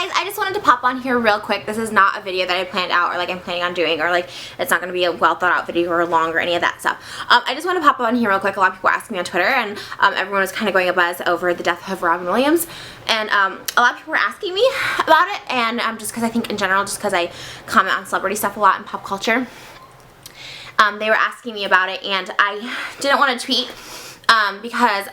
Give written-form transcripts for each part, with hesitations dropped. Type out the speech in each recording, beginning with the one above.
guys, I just wanted to pop on here real quick. This is not a video that I planned out or like I'm planning on doing, or like it's not going to be a well thought out video or long or any of that stuff. I just want to pop on here real quick. A lot of people ask me on Twitter, and everyone was kind of going a buzz over the death of Robin Williams, and a lot of people were asking me about it, and just because I think in general, just because I comment on celebrity stuff a lot in pop culture, they were asking me about it, and I didn't want to tweet because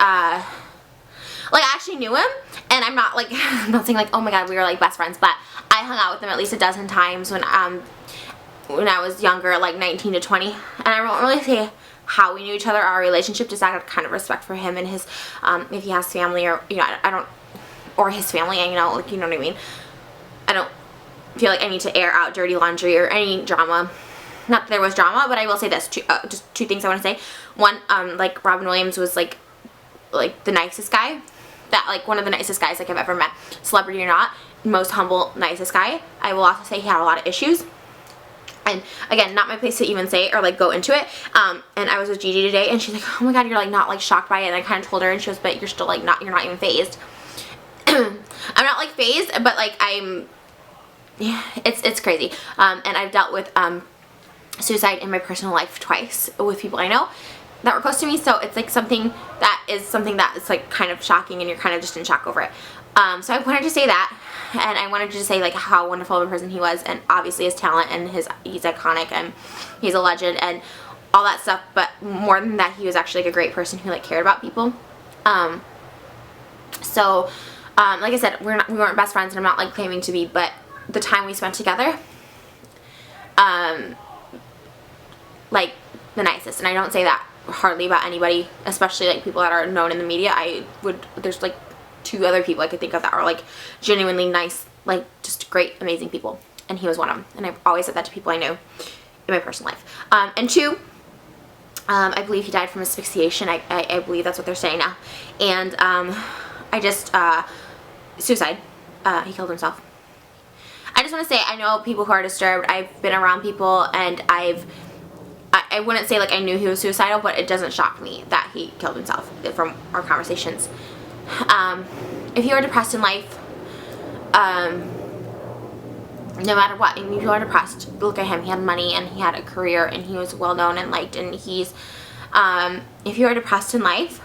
like I actually knew him, and I'm not like I'm not saying like, oh my god, we were like best friends, but I hung out with him at least a dozen times when I was younger, like 19 to 20, and I won't really say how we knew each other, our relationship, just out of kind of respect for him and his if he has family, or you know, I don't, or his family, and you know, like, you know what I mean. I don't feel like I need to air out dirty laundry or any drama. Not that there was drama, but I will say this, just two things I want to say. One, like Robin Williams was like the nicest guy. That like one of the nicest guys like I've ever met, celebrity or not, most humble, nicest guy. I will also say he had a lot of issues, and again, not my place to even say or like go into it. And I was with Gigi today, and she's like, oh my god, you're like not like shocked by it, and I kind of told her, and she was, but you're still like not, you're not even phased. I'm not like phased, but like yeah, it's crazy. And I've dealt with suicide in my personal life twice with people I know that were close to me, so it's like something that is like kind of shocking, and you're kind of just in shock over it. So I wanted to say that, and I wanted to say like how wonderful of a person he was, and obviously his talent, and he's iconic, and he's a legend, and all that stuff. But more than that, he was actually like a great person who like cared about people. So like I said, we weren't best friends, and I'm not like claiming to be, but the time we spent together, like the nicest. And I don't say that hardly about anybody, especially like people that are known in the media. There's like two other people I could think of that are like genuinely nice, like just great, amazing people, and he was one of them. And I've always said that to people I know in my personal life. And two, I believe he died from asphyxiation. I believe that's what they're saying now. And I just suicide. He killed himself. I just want to say, I know people who are disturbed. I've been around people, and I wouldn't say like I knew he was suicidal, but it doesn't shock me that he killed himself from our conversations. If you are depressed in life, no matter what, if you are depressed, look at him. He had money, and he had a career, and he was well known and liked, and he's if you are depressed in life,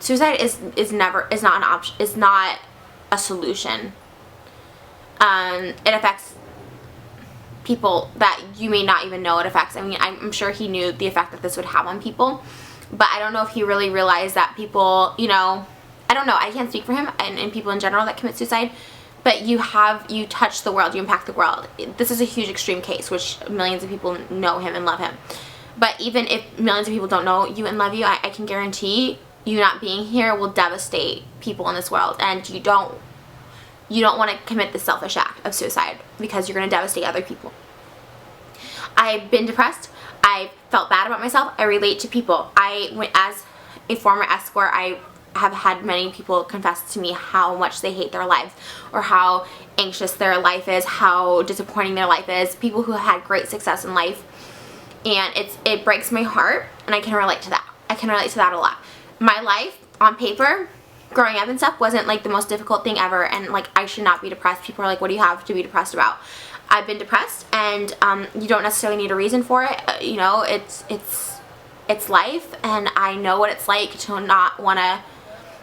suicide is not an option, is not a solution. It affects people that you may not even know it affects. I mean, I'm sure he knew the effect that this would have on people, but I don't know if he really realized that people, you know, I don't know, I can't speak for him and people in general that commit suicide, but you touch the world, you impact the world. This is a huge extreme case, which millions of people know him and love him. But even if millions of people don't know you and love you, I can guarantee you not being here will devastate people in this world, and you don't want to commit the selfish act of suicide, because you're going to devastate other people. I've been depressed. I felt bad about myself. I relate to people. As a former escort, I have had many people confess to me how much they hate their lives, or how anxious their life is, how disappointing their life is. People who had great success in life, and it breaks my heart, and I can relate to that. I can relate to that a lot. My life on paper, growing up and stuff, wasn't like the most difficult thing ever, and like I should not be depressed. People are like, what do you have to be depressed about? I've been depressed, and you don't necessarily need a reason for it. You know, it's life, and I know what it's like to not want to.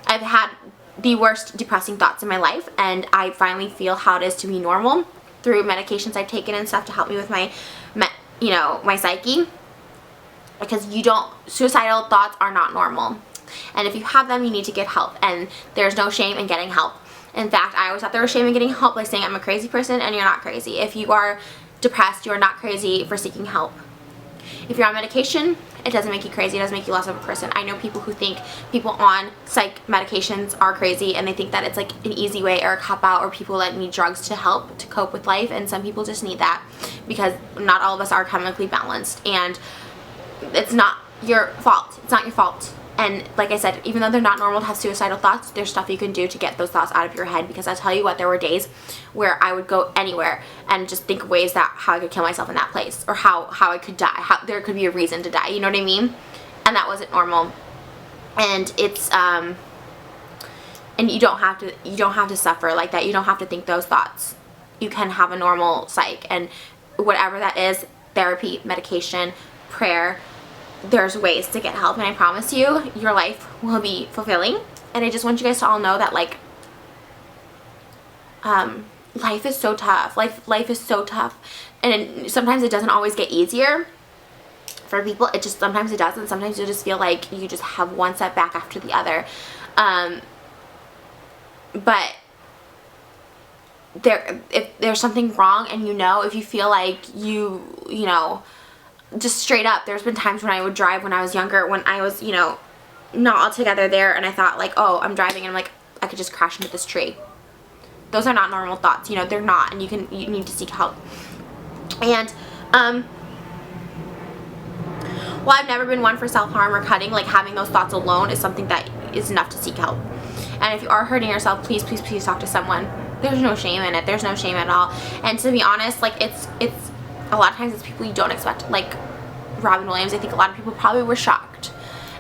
I've had the worst depressing thoughts in my life, and I finally feel how it is to be normal through medications I've taken and stuff to help me with my psyche, because suicidal thoughts are not normal. And if you have them, you need to get help, and there's no shame in getting help. In fact, I always thought there was shame in getting help, like saying I'm a crazy person, and you're not crazy. If you are depressed, you are not crazy for seeking help. If you're on medication, it doesn't make you crazy, it doesn't make you less of a person. I know people who think people on psych medications are crazy, and they think that it's like an easy way or a cop-out, or people that need drugs to help to cope with life, and some people just need that, because not all of us are chemically balanced, and it's not your fault. It's not your fault. And like I said, even though they're not normal to have suicidal thoughts, there's stuff you can do to get those thoughts out of your head, because I'll tell you what, there were days where I would go anywhere and just think of ways that how I could kill myself in that place, or how I could die, how there could be a reason to die, you know what I mean? And that wasn't normal. And And you don't have to suffer like that. You don't have to think those thoughts. You can have a normal psych, and whatever that is, therapy, medication, prayer, there's ways to get help, and I promise you, your life will be fulfilling. And I just want you guys to all know that, like, life is so tough. Life is so tough, and sometimes it doesn't always get easier for people. It just, sometimes it doesn't. Sometimes you just feel like you just have one setback after the other. But if there's something wrong, and if you feel like you know, just straight up, there's been times when I would drive when I was younger, when I was, not all together there, and I thought like, oh, I'm driving and I'm like, I could just crash into this tree. Those are not normal thoughts, they're not, and you need to seek help. And while I've never been one for self-harm or cutting, like, having those thoughts alone is something that is enough to seek help. And if you are hurting yourself, please, please, please talk to someone. There's no shame in it. There's no shame at all. And to be honest, like, it's a lot of times it's people you don't expect. Like Robin Williams, I think a lot of people probably were shocked.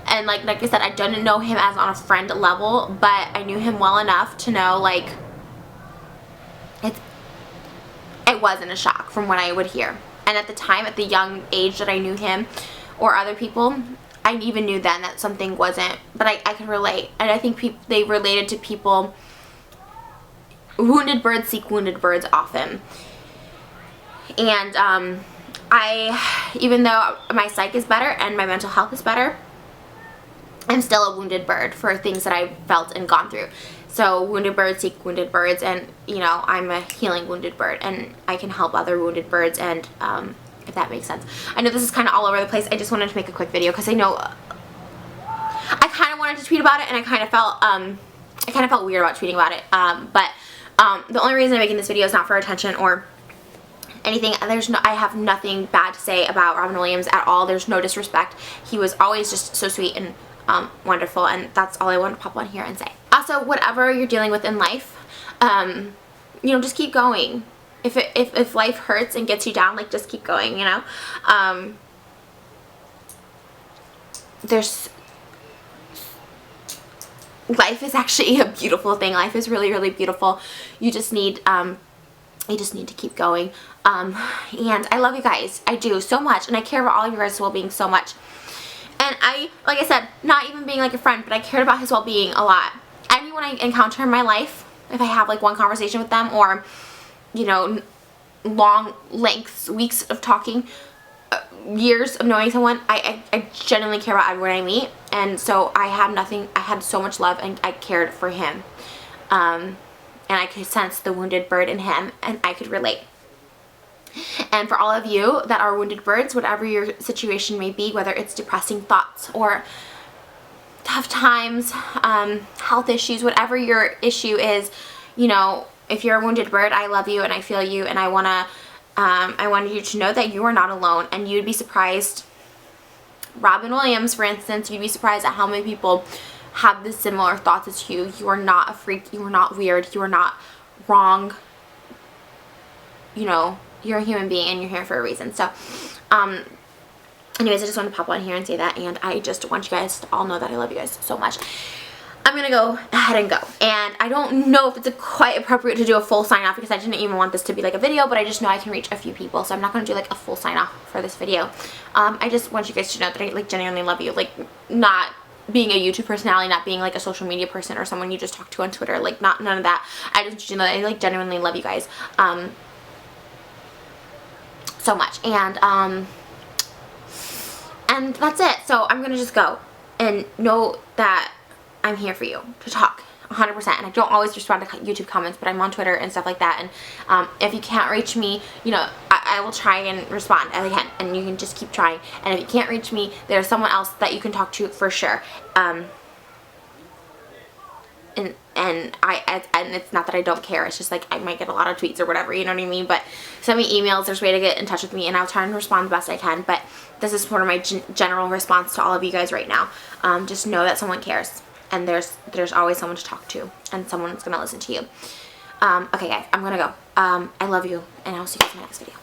And like I said, I didn't know him as on a friend level, but I knew him well enough to know, like, it wasn't a shock from what I would hear. And at the time, at the young age that I knew him or other people, I even knew then that something wasn't, but I could relate. And I think they related to people. Wounded birds seek wounded birds often. And even though my psych is better and my mental health is better, I'm still a wounded bird for things that I've felt and gone through. So wounded birds seek wounded birds, and I'm a healing wounded bird, and I can help other wounded birds. And if that makes sense. I know this is kind of all over the place. I just wanted to make a quick video because I know I kind of wanted to tweet about it, and I kind of felt weird about tweeting about it. But the only reason I'm making this video is not for attention or anything. I have nothing bad to say about Robin Williams at all. There's no disrespect. He was always just so sweet and wonderful, and that's all I want to pop on here and say. Also, whatever you're dealing with in life, just keep going. If life hurts and gets you down, like, just keep going, life is actually a beautiful thing. Life is really, really beautiful. You just need to keep going. And I love you guys. I do so much, and I care about all of your guys' well-being so much. And like I said, not even being like a friend, but I cared about his well-being a lot. Anyone I encounter in my life, if I have like one conversation with them, or long lengths, weeks of talking, years of knowing someone, I genuinely care about everyone I meet. And so I had so much love, and I cared for him. And I could sense the wounded bird in him, and I could relate. And for all of you that are wounded birds, whatever your situation may be, whether it's depressing thoughts or tough times, health issues, whatever your issue is, if you're a wounded bird, I love you and I feel you, and I want you to know that you are not alone. And you'd be surprised, Robin Williams, for instance, you'd be surprised at how many people have the similar thoughts as you. You are not a freak. You are not weird. You are not wrong. You're a human being, and you're here for a reason. So, anyways, I just want to pop on here and say that, and I just want you guys to all know that I love you guys so much. I'm going to go ahead and go. And I don't know if it's quite appropriate to do a full sign off, because I didn't even want this to be like a video, but I just know I can reach a few people, so I'm not going to do like a full sign off for this video. I just want you guys to know that I like genuinely love you. Like, not being a YouTube personality, not being like a social media person or someone you just talk to on Twitter, like none of that. I just want you to know that I like genuinely love you guys so much. And that's it. So I'm going to just go and know that I'm here for you to talk 100%. And I don't always respond to YouTube comments, but I'm on Twitter and stuff like that. And if you can't reach me, I will try and respond as I can, and you can just keep trying. And if you can't reach me, there's someone else that you can talk to for sure. And it's not that I don't care. It's just like I might get a lot of tweets or whatever, you know what I mean? But send me emails. There's a way to get in touch with me, and I'll try and respond the best I can. But this is sort of my general response to all of you guys right now. Just know that someone cares, and there's always someone to talk to, and someone's gonna listen to you. Okay, guys, I'm gonna go. I love you, and I'll see you guys in my next video.